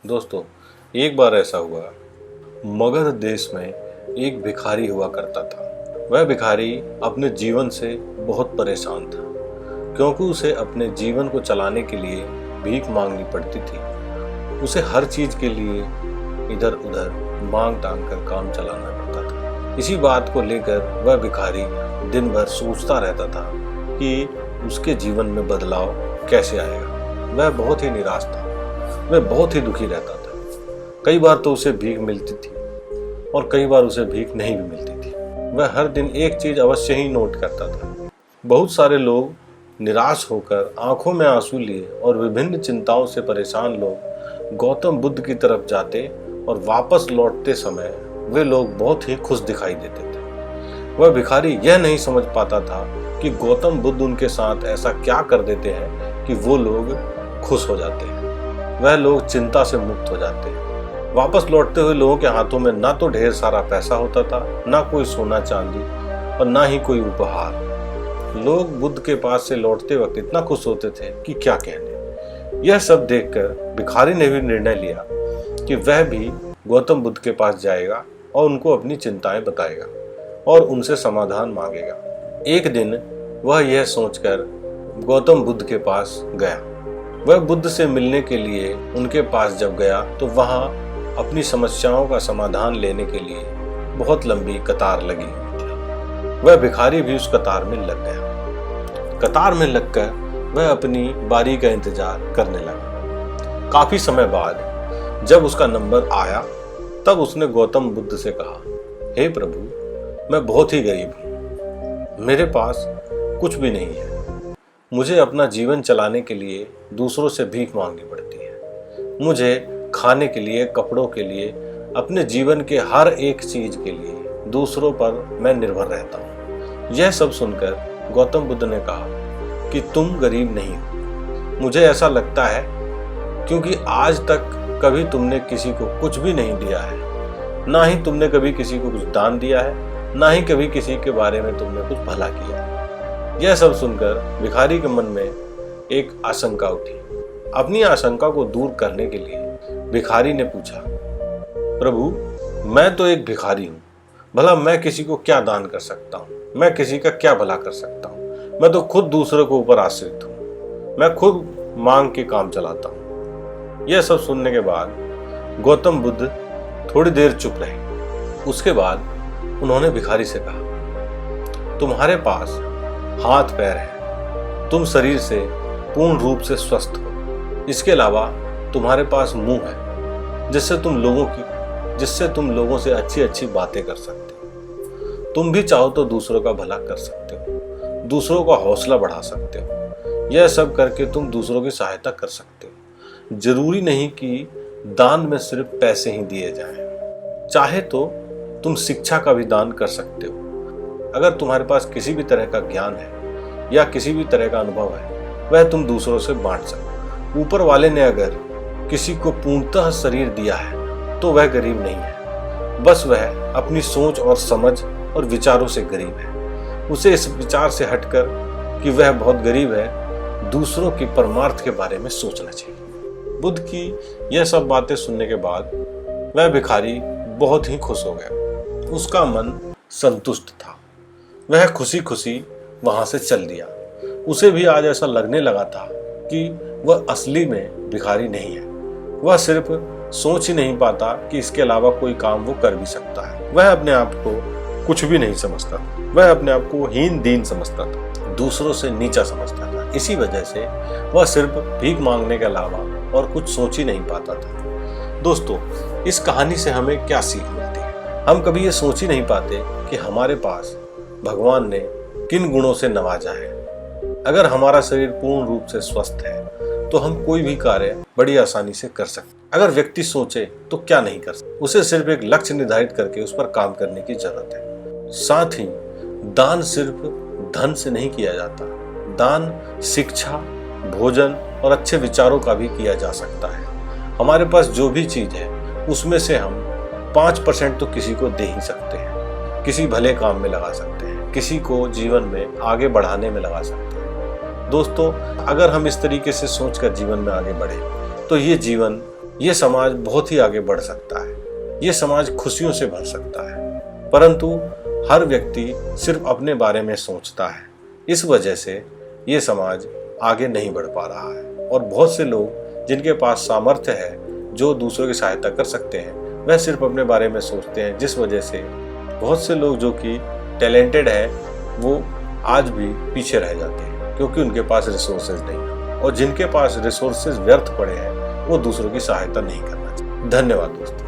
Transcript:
दोस्तों, एक बार ऐसा हुआ, मगध देश में एक भिखारी हुआ करता था। वह भिखारी अपने जीवन से बहुत परेशान था, क्योंकि उसे अपने जीवन को चलाने के लिए भीख मांगनी पड़ती थी। उसे हर चीज के लिए इधर उधर मांग टांग कर काम चलाना पड़ता था। इसी बात को लेकर वह भिखारी दिन भर सोचता रहता था कि उसके जीवन में बदलाव कैसे आएगा। वह बहुत ही निराश था, वह बहुत ही दुखी रहता था। कई बार तो उसे भीख मिलती थी और कई बार उसे भीख नहीं भी मिलती थी। वह हर दिन एक चीज अवश्य ही नोट करता था। बहुत सारे लोग निराश होकर आंखों में आंसू लिए और विभिन्न चिंताओं से परेशान लोग गौतम बुद्ध की तरफ जाते और वापस लौटते समय वे लोग बहुत ही खुश दिखाई देते थे। वह भिखारी यह नहीं समझ पाता था कि गौतम बुद्ध उनके साथ ऐसा क्या कर देते हैं कि वो लोग खुश हो जाते हैं। वह लोग चिंता से मुक्त हो जाते हैं। वापस लौटते हुए लोगों के हाथों में ना तो ढेर सारा पैसा होता था, ना कोई सोना चांदी और ना ही कोई उपहार। लोग बुद्ध के पास से लौटते वक्त इतना खुश होते थे कि क्या कहने। यह सब देखकर भिखारी ने भी निर्णय लिया कि वह भी गौतम बुद्ध के पास जाएगा और उनको अपनी चिंताएं बताएगा और उनसे समाधान मांगेगा। एक दिन वह यह सोचकर गौतम बुद्ध के पास गया। वह बुद्ध से मिलने के लिए उनके पास जब गया तो वहां अपनी समस्याओं का समाधान लेने के लिए बहुत लंबी कतार लगी हुई थी। वह भिखारी भी उस कतार में लग गया। कतार में लगकर वह अपनी बारी का इंतजार करने लगा। काफी समय बाद जब उसका नंबर आया तब उसने गौतम बुद्ध से कहा, हे प्रभु, मैं बहुत ही गरीब हूँ। मेरे पास कुछ भी नहीं है। मुझे अपना जीवन चलाने के लिए दूसरों से भीख मांगनी पड़ती है। मुझे खाने के लिए, कपड़ों के लिए, अपने जीवन के हर एक चीज के लिए दूसरों पर मैं निर्भर रहता हूँ। यह सब सुनकर गौतम बुद्ध ने कहा कि तुम गरीब नहीं हो। मुझे ऐसा लगता है क्योंकि आज तक कभी तुमने किसी को कुछ भी नहीं दिया है, ना ही तुमने कभी किसी को कुछ दान दिया है, ना ही कभी किसी के बारे में तुमने कुछ भला किया है। यह सब सुनकर भिखारी के मन में एक आशंका उठी। अपनी आशंका को दूर करने के लिए भिखारी ने पूछा, प्रभु, मैं तो एक भिखारी हूँ, भला मैं किसी को क्या दान कर सकता हूँ? मैं किसी का क्या भला कर सकता हूँ? मैं तो खुद दूसरों के ऊपर आश्रित हूँ। मैं खुद मांग के काम चलाता हूँ। यह सब सुनने के बाद गौतम बुद्ध थोड़ी देर चुप रहे। उसके बाद उन्होंने भिखारी से कहा, तुम्हारे पास हाथ पैर है, तुम शरीर से पूर्ण रूप से स्वस्थ हो। इसके अलावा तुम्हारे पास मुंह है जिससे तुम लोगों से अच्छी अच्छी बातें कर सकते हो। तुम भी चाहो तो दूसरों का भला कर सकते हो, दूसरों का हौसला बढ़ा सकते हो। यह सब करके तुम दूसरों की सहायता कर सकते हो। जरूरी नहीं कि दान में सिर्फ पैसे ही दिए जाएं। चाहे तो तुम शिक्षा का भी दान कर सकते हो। अगर तुम्हारे पास किसी भी तरह का ज्ञान है या किसी भी तरह का अनुभव है, वह तुम दूसरों से बांट सकते। ऊपर वाले ने अगर किसी को पूर्णतः शरीर दिया है तो वह गरीब नहीं है, बस वह अपनी सोच और समझ और विचारों से गरीब है। उसे इस विचार से हटकर कि वह बहुत गरीब है, दूसरों की परमार्थ के बारे में सोचना चाहिए। बुद्ध की यह सब बातें सुनने के बाद वह भिखारी बहुत ही खुश हो गया। उसका मन संतुष्ट था। वह खुशी खुशी वहां से चल दिया। उसे भी आज ऐसा लगने लगा था कि वह असली में भिखारी नहीं है। वह सिर्फ सोच ही नहीं पाता कि इसके अलावा कोई काम वो कर भी सकता है। वह अपने आप को कुछ भी नहीं समझता। वह अपने आप को हीन दीन समझता था, दूसरों से नीचा समझता था। इसी वजह से वह सिर्फ भीख मांगने के अलावा और कुछ सोच ही नहीं पाता था। दोस्तों, इस कहानी से हमें क्या सीख मिलती है? हम कभी ये सोच ही नहीं पाते कि हमारे पास भगवान ने किन गुणों से नवाजा है। अगर हमारा शरीर पूर्ण रूप से स्वस्थ है तो हम कोई भी कार्य बड़ी आसानी से कर सकते। अगर व्यक्ति सोचे तो क्या नहीं कर सकता। उसे सिर्फ एक लक्ष्य निर्धारित करके उस पर काम करने की जरूरत है। साथ ही दान सिर्फ धन से नहीं किया जाता। दान शिक्षा, भोजन और अच्छे विचारों का भी किया जा सकता है। हमारे पास जो भी चीज है उसमें से हम 5% तो किसी को दे ही सकते हैं। किसी भले काम में लगा सकते हैं, किसी को जीवन में आगे बढ़ाने में लगा सकते हैं। दोस्तों, अगर हम इस तरीके से सोचकर जीवन में आगे बढ़े तो ये जीवन ये समाज बहुत ही आगे बढ़ सकता है, ये समाज खुशियों से भर सकता है। परंतु हर व्यक्ति सिर्फ अपने बारे में सोचता है, इस वजह से ये समाज आगे नहीं बढ़ पा रहा है। और बहुत से लोग जिनके पास सामर्थ्य है, जो दूसरों की सहायता कर सकते हैं, वह सिर्फ अपने बारे में सोचते हैं, जिस वजह से बहुत से लोग जो कि टैलेंटेड है वो आज भी पीछे रह जाते हैं, क्योंकि उनके पास रिसोर्सेज नहीं है। और जिनके पास रिसोर्सेज व्यर्थ पड़े हैं वो दूसरों की सहायता नहीं करना चाहिए। धन्यवाद दोस्तों।